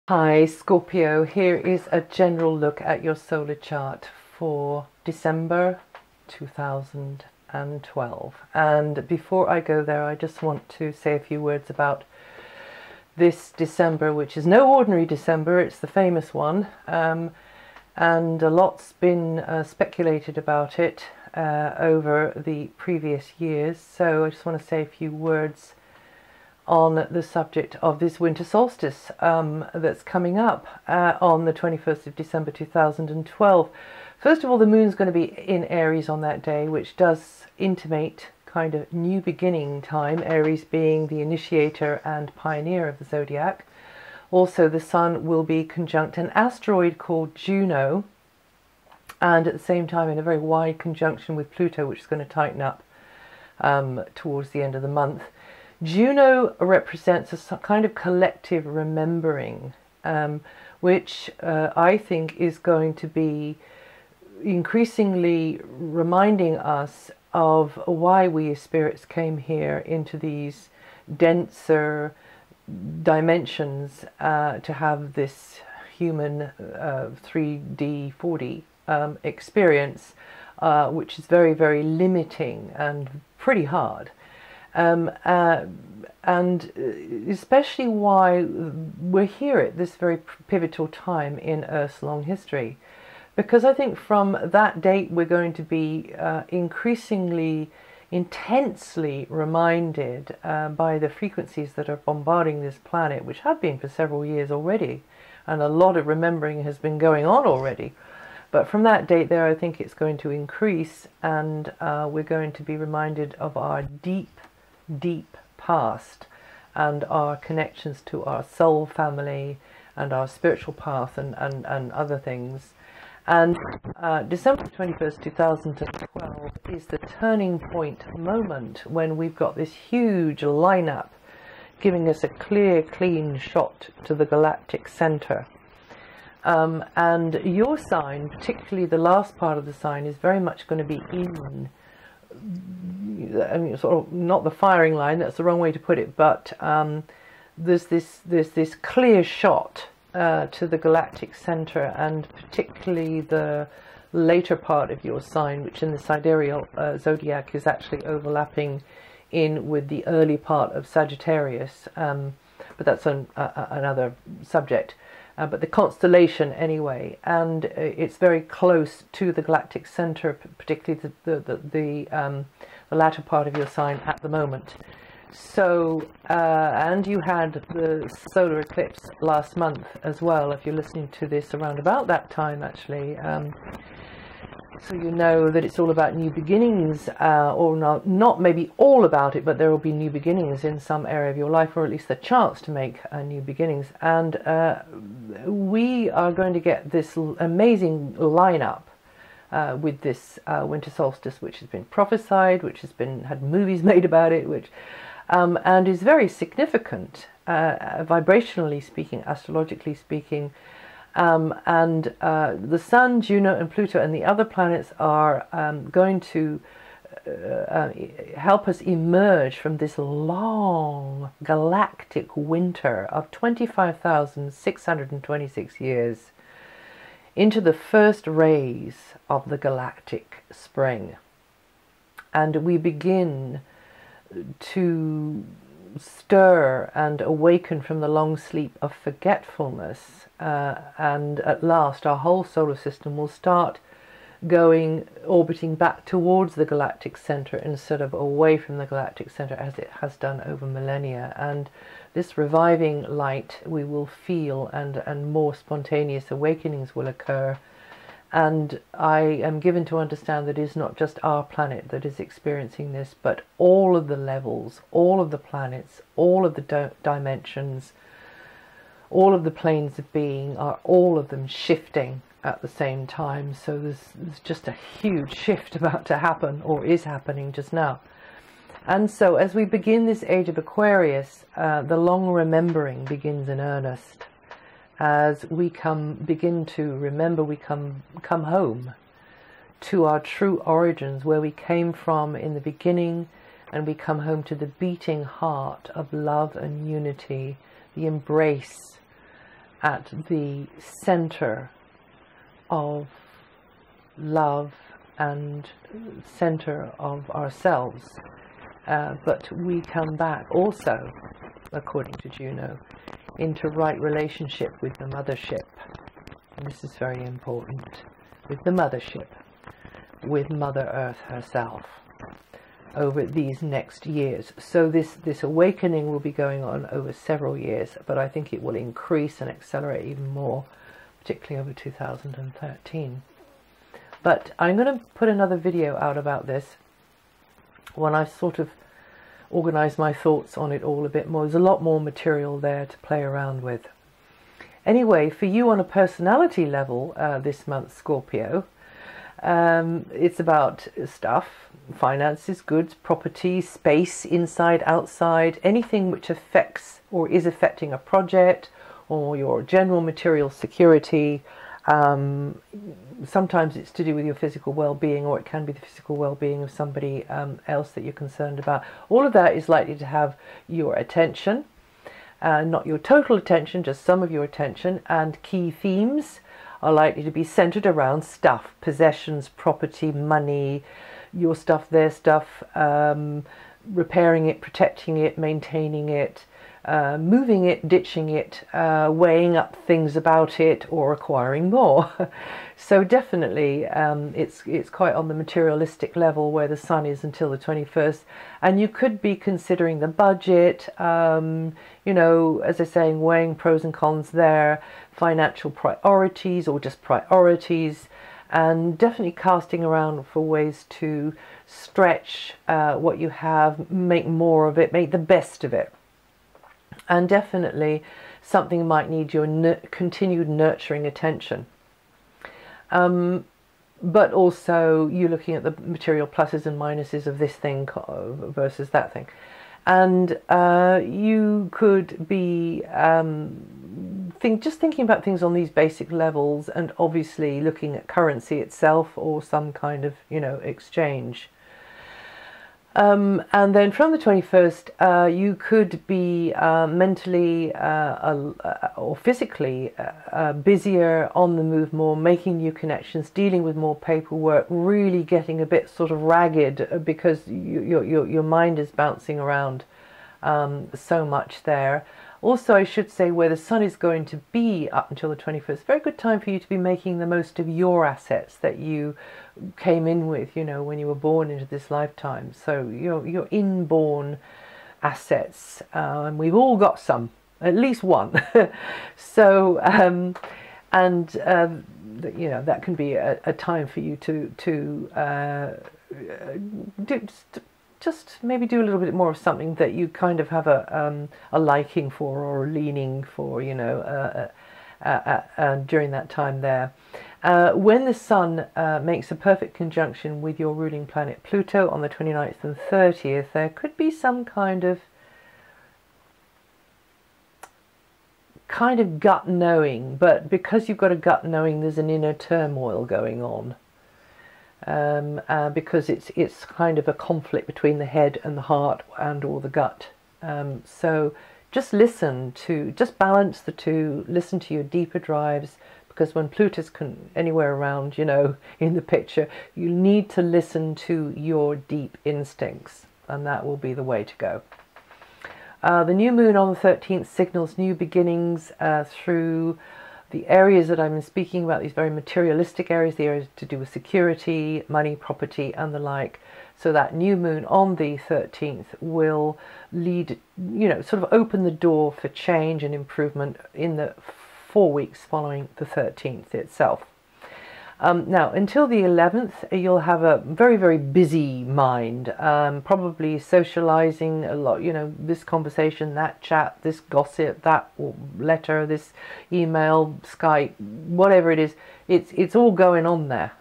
Hi Scorpio, here is a general look at your solar chart for December 2012. And before I go there, I just want to say a few words about this December, which is no ordinary December, it's the famous one. And a lot's been speculated about it over the previous years. So I just want to say a few words on the subject of this winter solstice that's coming up on the 21st of December 2012. First of all, the moon's going to be in Aries on that day, which does intimate kind of new beginning time, Aries being the initiator and pioneer of the zodiac. Also, the sun will be conjunct an asteroid called Juno, and at the same time in a very wide conjunction with Pluto, which is going to tighten up towards the end of the month. Juno represents a kind of collective remembering, which I think is going to be increasingly reminding us of why we as spirits came here into these denser dimensions to have this human 3D, 4D experience, which is very, very limiting and pretty hard. And especially why we're here at this very pivotal time in Earth's long history, because I think from that date we're going to be increasingly intensely reminded by the frequencies that are bombarding this planet, which have been for several years already, and a lot of remembering has been going on already. But from that date there, I think it's going to increase, and we're going to be reminded of our deep past and our connections to our soul family and our spiritual path and other things. And December 21st, 2012 is the turning point moment when we've got this huge lineup giving us a clear, clean shot to the galactic center. And your sign, particularly the last part of the sign, is very much going to be in, I mean, sort of not the firing line, that's the wrong way to put it, but there's this clear shot to the galactic center, and particularly the later part of your sign, which in the sidereal zodiac is actually overlapping in with the early part of Sagittarius, but that's another subject. But the constellation anyway, and it's very close to the galactic center, particularly the latter part of your sign at the moment. So, and you had the solar eclipse last month as well, if you're listening to this around about that time actually. So you know that it's all about new beginnings, or not maybe all about it, but there will be new beginnings in some area of your life, or at least the chance to make new beginnings. And we are going to get this amazing lineup with this winter solstice, which has been prophesied, which has been had movies made about it, which and is very significant vibrationally speaking, astrologically speaking. And the Sun, Juno and Pluto and the other planets are going to help us emerge from this long galactic winter of 25,626 years into the first rays of the galactic spring. And we begin to stir and awaken from the long sleep of forgetfulness, and at last our whole solar system will start orbiting back towards the galactic center instead of away from the galactic center as it has done over millennia. And this reviving light we will feel, and more spontaneous awakenings will occur. And I am given to understand that it is not just our planet that is experiencing this, but all of the levels, all of the planets, all of the dimensions, all of the planes of being, are all of them shifting at the same time. So there's just a huge shift about to happen, or is happening just now. And so as we begin this age of Aquarius, the long remembering begins in earnest. As we begin to remember, we come home to our true origins, where we came from in the beginning, and we come home to the beating heart of love and unity, the embrace at the center of love and center of ourselves. But we come back also, according to Juno, into right relationship with the mothership. And this is very important. With the mothership, with Mother Earth herself, over these next years. So this awakening will be going on over several years, but I think it will increase and accelerate even more, particularly over 2013. But I'm going to put another video out about this when I've sort of organized my thoughts on it all a bit more. There's a lot more material there to play around with. Anyway, for you on a personality level this month, Scorpio, it's about stuff, finances, goods, property, space, inside, outside, anything which affects or is affecting a project or your general material security. Sometimes it's to do with your physical well-being, or it can be the physical well-being of somebody else that you're concerned about. All of that is likely to have your attention, not your total attention, just some of your attention, and key themes are likely to be centered around stuff, possessions, property, money, your stuff, their stuff, repairing it, protecting it, maintaining it, moving it, ditching it, weighing up things about it, or acquiring more. So definitely it's quite on the materialistic level where the sun is until the 21st, and you could be considering the budget, you know, as I say, weighing pros and cons there, financial priorities or just priorities, and definitely casting around for ways to stretch what you have, make more of it, make the best of it. And definitely something might need your continued nurturing attention. But also you're looking at the material pluses and minuses of this thing versus that thing. And you could be just thinking about things on these basic levels, and obviously looking at currency itself or some kind of, you know, exchange. And then from the 21st, you could be mentally or physically busier, on the move more, making new connections, dealing with more paperwork, really getting a bit sort of ragged because your mind is bouncing around so much there. Also, I should say, where the sun is going to be up until the 21st, very good time for you to be making the most of your assets that you came in with, you know, when you were born into this lifetime. So your inborn assets, and we've all got some, at least one. So, you know, that can be a time for you to just maybe do a little bit more of something that you kind of have a liking for or a leaning for, you know, during that time there. When the sun makes a perfect conjunction with your ruling planet Pluto on the 29th and 30th, there could be some kind of gut knowing, but because you've got a gut knowing, there's an inner turmoil going on. Because it's kind of a conflict between the head and the heart and or the gut. So just balance the two, listen to your deeper drives, because when Pluto's anywhere around, you know, in the picture, you need to listen to your deep instincts, and that will be the way to go. The new moon on the 13th signals new beginnings through the areas that I've been speaking about, these very materialistic areas, the areas to do with security, money, property, and the like. So that new moon on the 13th will lead, you know, sort of open the door for change and improvement in the 4 weeks following the 13th itself. Now, until the 11th, you'll have a very, very busy mind, probably socializing a lot, you know, this conversation, that chat, this gossip, that letter, this email, Skype, whatever it is, it's all going on there.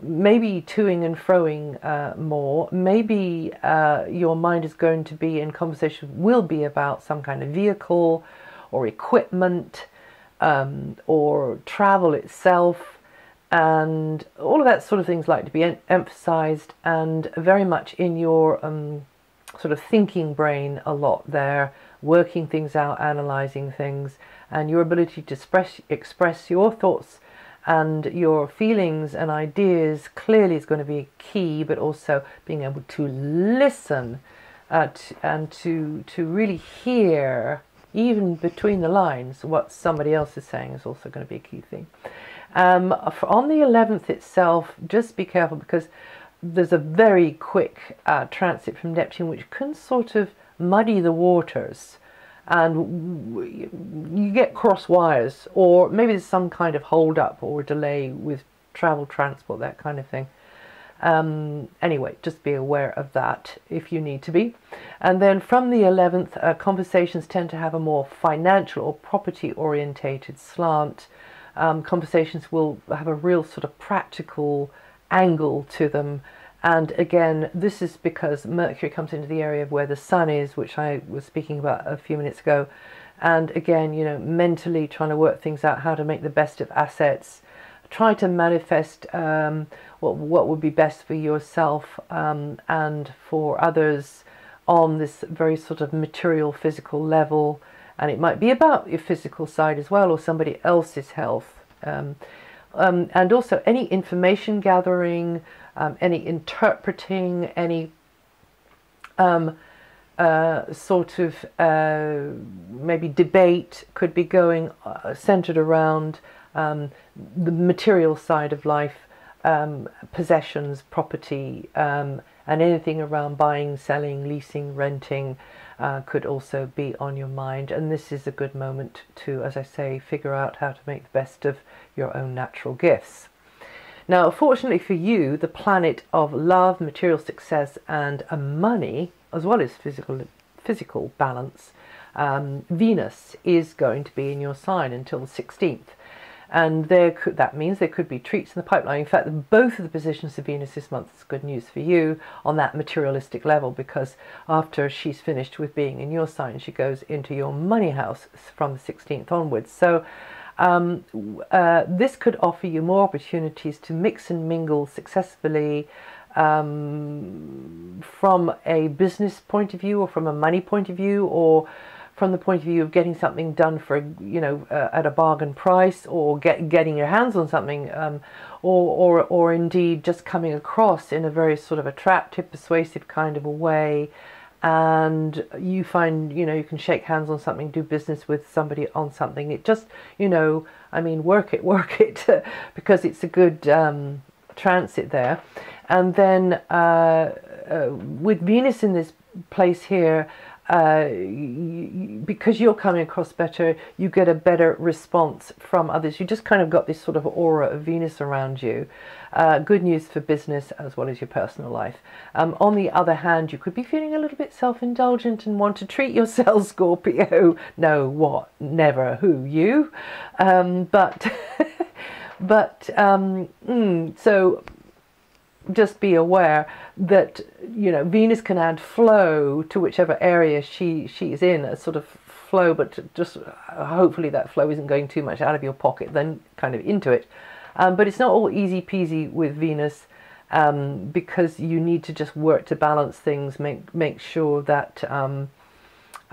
Maybe toing and froing more. Maybe your mind is going to be in conversation, will be about some kind of vehicle or equipment, or travel itself, and all of that sort of things like to be emphasized, and very much in your sort of thinking brain a lot there, working things out, analyzing things, and your ability to express your thoughts and your feelings and ideas clearly is going to be key, but also being able to listen and to really hear, even between the lines, what somebody else is saying is also going to be a key thing. On the 11th itself, just be careful, because there's a very quick transit from Neptune, which can sort of muddy the waters, and you get cross wires, or maybe there's some kind of hold up or delay with travel, transport, that kind of thing. Anyway, just be aware of that if you need to be. And then from the 11th, conversations tend to have a more financial or property orientated slant. Conversations will have a real sort of practical angle to them. And again, this is because Mercury comes into the area of where the Sun is, which I was speaking about a few minutes ago. And again, you know, mentally trying to work things out, how to make the best of assets, try to manifest what would be best for yourself and for others on this very sort of material, physical level. And it might be about your physical side as well, or somebody else's health. And also any information gathering, any interpreting, any sort of maybe debate could be going centered around the material side of life, possessions, property, and anything around buying, selling, leasing, renting could also be on your mind. And this is a good moment to, as I say, figure out how to make the best of your own natural gifts. Now, fortunately for you, the planet of love, material success, and money, as well as physical balance, Venus is going to be in your sign until the 16th. And that means there could be treats in the pipeline. In fact, both of the positions of Venus this month is good news for you on that materialistic level, because after she's finished with being in your sign, she goes into your money house from the 16th onwards. So this could offer you more opportunities to mix and mingle successfully from a business point of view, or from a money point of view, or from the point of view of getting something done for, you know, at a bargain price, or getting your hands on something, or indeed just coming across in a very sort of attractive, persuasive kind of a way. And you find, you know, you can shake hands on something, do business with somebody on something. It just, you know, I mean, work it, because it's a good transit there. And then with Venus in this place here, because you're coming across better, you get a better response from others. You just kind of got this sort of aura of Venus around you. Good news for business as well as your personal life. On the other hand, you could be feeling a little bit self-indulgent and want to treat yourself, Scorpio. No, what? Never. Who? You? So just be aware that, you know, Venus can add flow to whichever area she is in, a sort of flow, but just hopefully that flow isn't going too much out of your pocket, then kind of into it. But it's not all easy peasy with Venus, because you need to just work to balance things, make sure that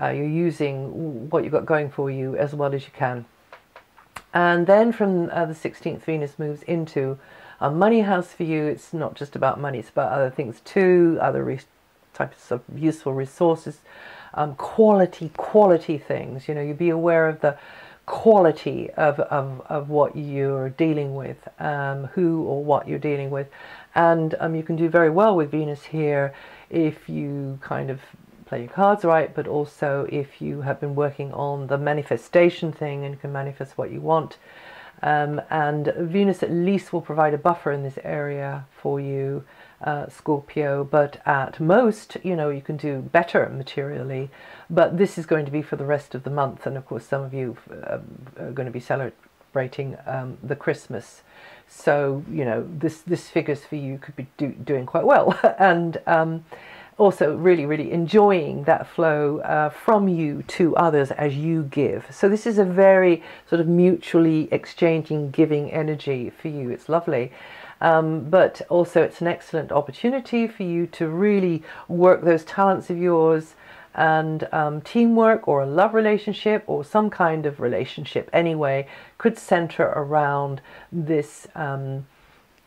you're using what you've got going for you as well as you can. And then from the 16th, Venus moves into a money house for you. It's not just about money, it's about other things too, other types of useful resources, quality things. You know, you be aware of the quality of what you're dealing with, who or what you're dealing with. And you can do very well with Venus here if you kind of play your cards right, but also if you have been working on the manifestation thing and can manifest what you want. And Venus at least will provide a buffer in this area for you, Scorpio, but at most, you know, you can do better materially. But this is going to be for the rest of the month, and of course some of you are going to be celebrating the Christmas. So, you know, this figures for you could be doing quite well. And also really enjoying that flow from you to others as you give. So this is a very sort of mutually exchanging, giving energy for you. It's lovely. But also it's an excellent opportunity for you to really work those talents of yours and teamwork or a love relationship or some kind of relationship anyway could center around this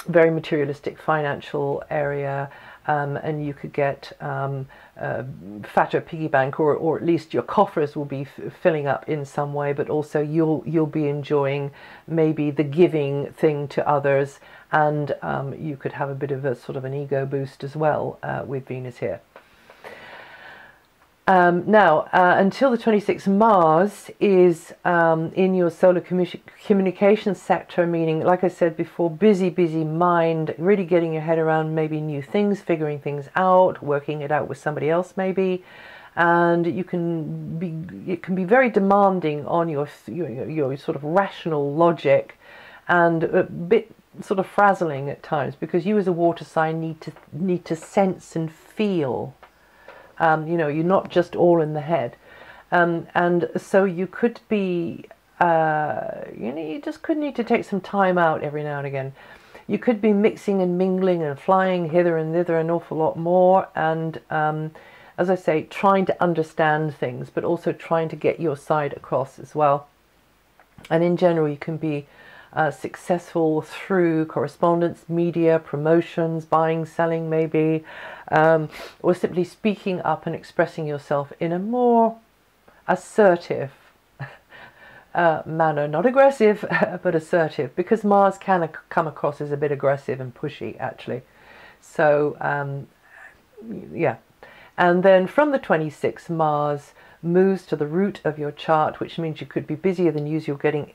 very materialistic financial area, and you could get fatter piggy bank, or at least your coffers will be filling up in some way, but also you'll be enjoying maybe the giving thing to others, and you could have a bit of a sort of an ego boost as well with Venus here. Now, until the 26th, Mars is in your solar communication sector, meaning, like I said before, busy mind, really getting your head around maybe new things, figuring things out, working it out with somebody else maybe. And it can be very demanding on your sort of rational logic, and a bit sort of frazzling at times, because you as a water sign need to sense and feel. You know, you're not just all in the head, and so you could be, you know, you just could need to take some time out every now and again. You could be mixing and mingling and flying hither and thither an awful lot more, and as I say, trying to understand things, but also trying to get your side across as well. And in general, you can be successful through correspondence, media, promotions, buying, selling maybe, or simply speaking up and expressing yourself in a more assertive manner. Not aggressive, but assertive, because Mars can come across as a bit aggressive and pushy actually. So yeah. And then from the 26th, Mars moves to the root of your chart, which means you could be busier than usual getting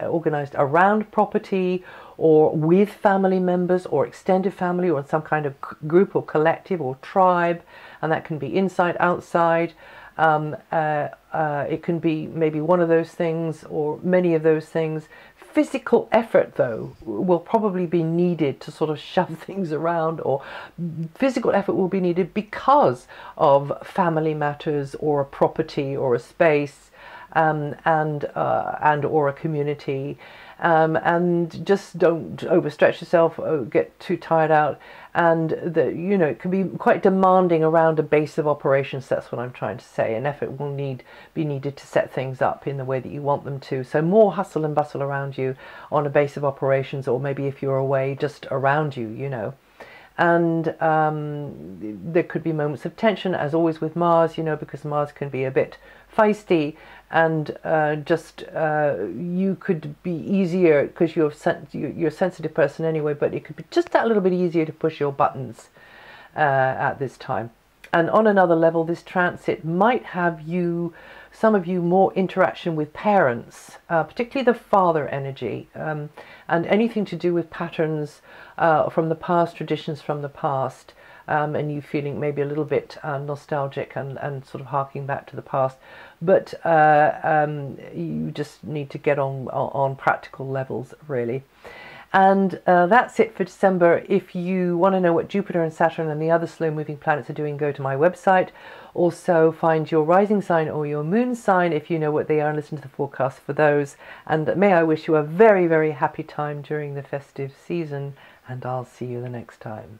organized around property, or with family members or extended family, or some kind of group or collective or tribe, and that can be inside, outside. It can be maybe one of those things or many of those things. Physical effort, though, will probably be needed to sort of shove things around, or physical effort will be needed because of family matters or a property or a space, and or a community. And just don't overstretch yourself, get too tired out, and you know, it can be quite demanding around a base of operations. That's what I'm trying to say. And effort will be needed to set things up in the way that you want them to. So more hustle and bustle around you on a base of operations, or maybe if you're away, just around you, you know. And there could be moments of tension, as always with Mars, you know, because Mars can be a bit feisty, and you could be easier, because you're a sensitive person anyway, but it could be just that little bit easier to push your buttons at this time. And on another level, this transit might have some of you more interaction with parents, particularly the father energy, and anything to do with patterns from the past, traditions from the past, and you feeling maybe a little bit nostalgic and sort of harking back to the past. But you just need to get on practical levels, really. And that's it for December. If you want to know what Jupiter and Saturn and the other slow-moving planets are doing, go to my website. Also, find your rising sign or your moon sign if you know what they are, and listen to the forecast for those. And may I wish you a very, very happy time during the festive season, and I'll see you the next time.